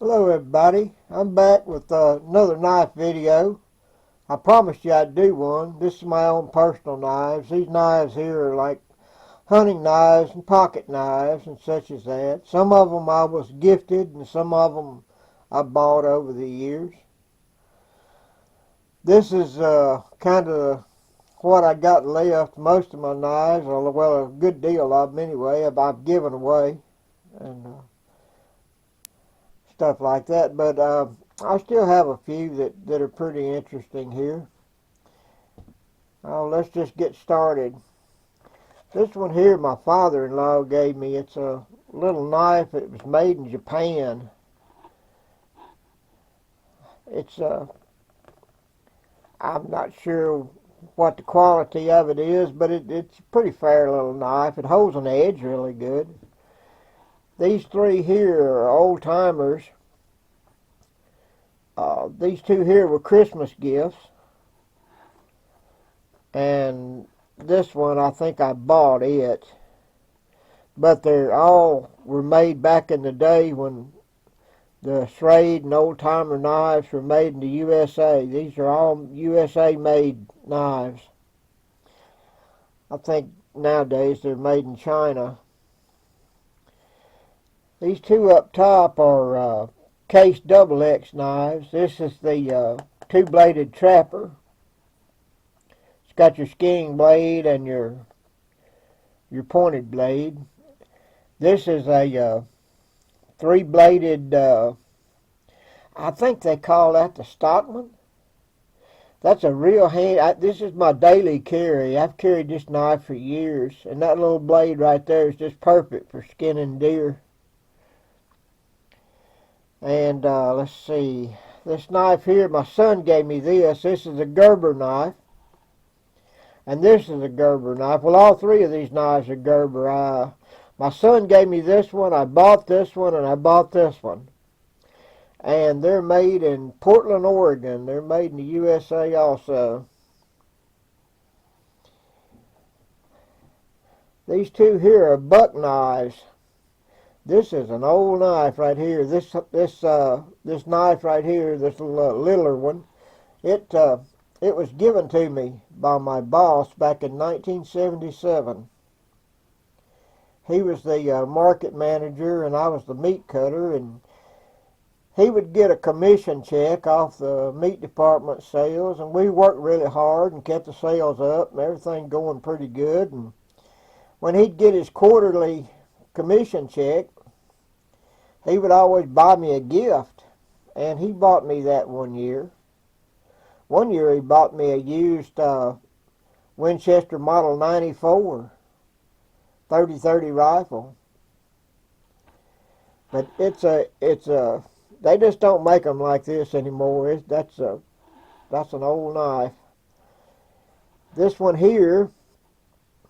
Hello everybody, I'm back with another knife video. I promised you I'd do one. This is my own personal knives. These knives here are like hunting knives and pocket knives and such as that. Some of them I was gifted and some of them I bought over the years. This is kind of what I got left. Most of my knives, well, a good deal of them anyway, I've given away. And stuff like that. But I still have a few that are pretty interesting here. Let's just get started. This one here my father-in-law gave me. It's a little knife. It was made in Japan. It's I'm not sure what the quality of it is, but it's a pretty fair little knife. It holds an edge really good. These three here are old timers. These two here were Christmas gifts. And this one I think I bought it, but they're all were made back in the day when the Schrade and old timer knives were made in the USA. These are all USA made knives. I think nowadays they're made in China. These two up top are Case Double X knives. This is the two-bladed trapper. It's got your skiing blade and your pointed blade. This is a three-bladed, I think they call that the Stockman. That's a real hand. This is my daily carry. I've carried this knife for years, and that little blade right there is just perfect for skinning deer. And let's see, this knife here, my son gave me this. This is a Gerber knife, and this is a Gerber knife. Well, all three of these knives are Gerber. My son gave me this one. I bought this one, and I bought this one. And they're made in Portland, Oregon. They're made in the USA also. These two here are buck knives. This is an old knife right here. This knife right here, this littler one, it was given to me by my boss back in 1977. He was the market manager, and I was the meat cutter, and he would get a commission check off the meat department sales, and we worked really hard and kept the sales up and everything going pretty good. And when he'd get his quarterly commission check, he would always buy me a gift, and he bought me that one year. One year he bought me a used Winchester Model 94 30-30 rifle. But it's a they just don't make them like this anymore. That's an old knife. This one here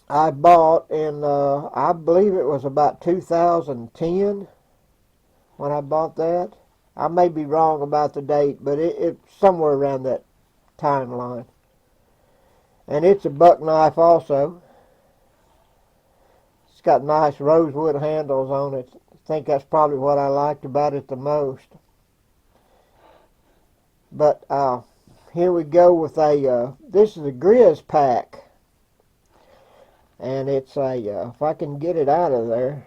I bought in I believe it was about 2010 when I bought that. I may be wrong about the date, but it's somewhere around that timeline. And it's a buck knife also. It's got nice rosewood handles on it. I think that's probably what I liked about it the most. But here we go with this is a Grizz pack. And it's if I can get it out of there,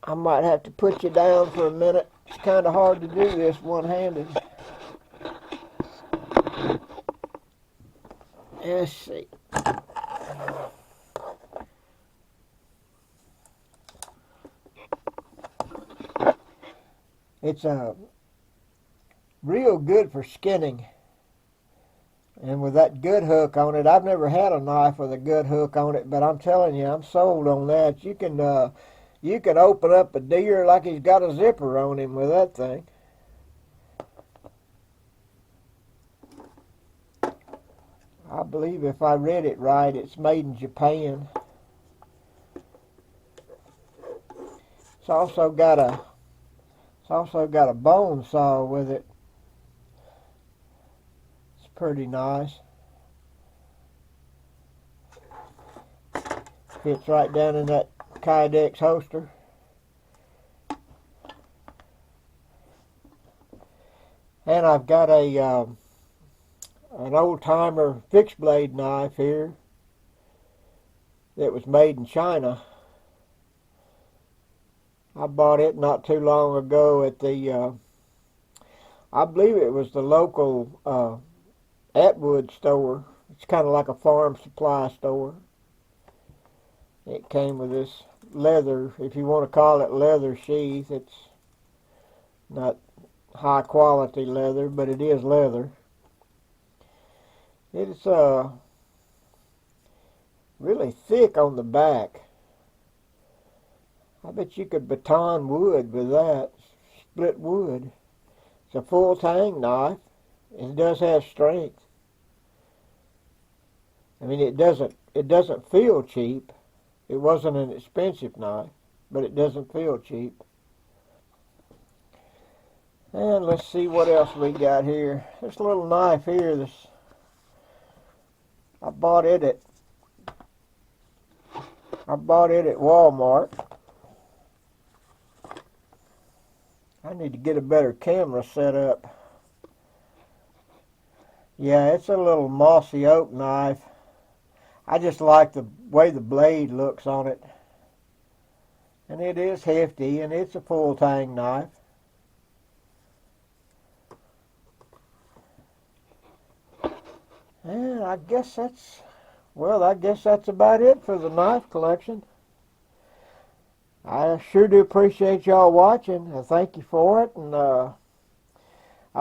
I might have to put you down for a minute. It's kind of hard to do this one-handed. Let's see. It's real good for skinning. And with that gut hook on it, I've never had a knife with a gut hook on it, but I'm telling you, I'm sold on that. You can open up a deer like he's got a zipper on him with that thing. I believe if I read it right, it's made in Japan. It's also got a bone saw with it. It's pretty nice. Fits right down in that Kydex holster. And I've got a an old-timer fixed blade knife here that was made in China. I bought it not too long ago at the I believe it was the local Atwood store. It's kind of like a farm supply store. It came with this leather, if you want to call it leather sheath. It's not high quality leather, but it is leather. It's really thick on the back. I bet you could baton wood with that, split wood. It's a full tang knife. It does have strength. I mean, it doesn't feel cheap. It wasn't an expensive knife, but it doesn't feel cheap. And let's see what else we got here. This little knife here, I bought it at Walmart. I need to get a better camera set up. Yeah, it's a little mossy oak knife. I just like the way the blade looks on it. And it is hefty, and it's a full tang knife. And I guess that's about it for the knife collection. I sure do appreciate y'all watching. I thank you for it, and I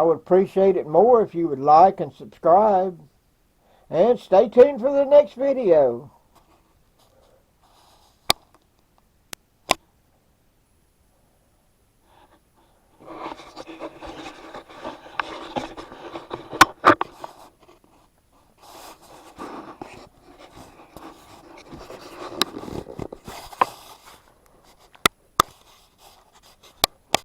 would appreciate it more if you would like and subscribe. And stay tuned for the next video.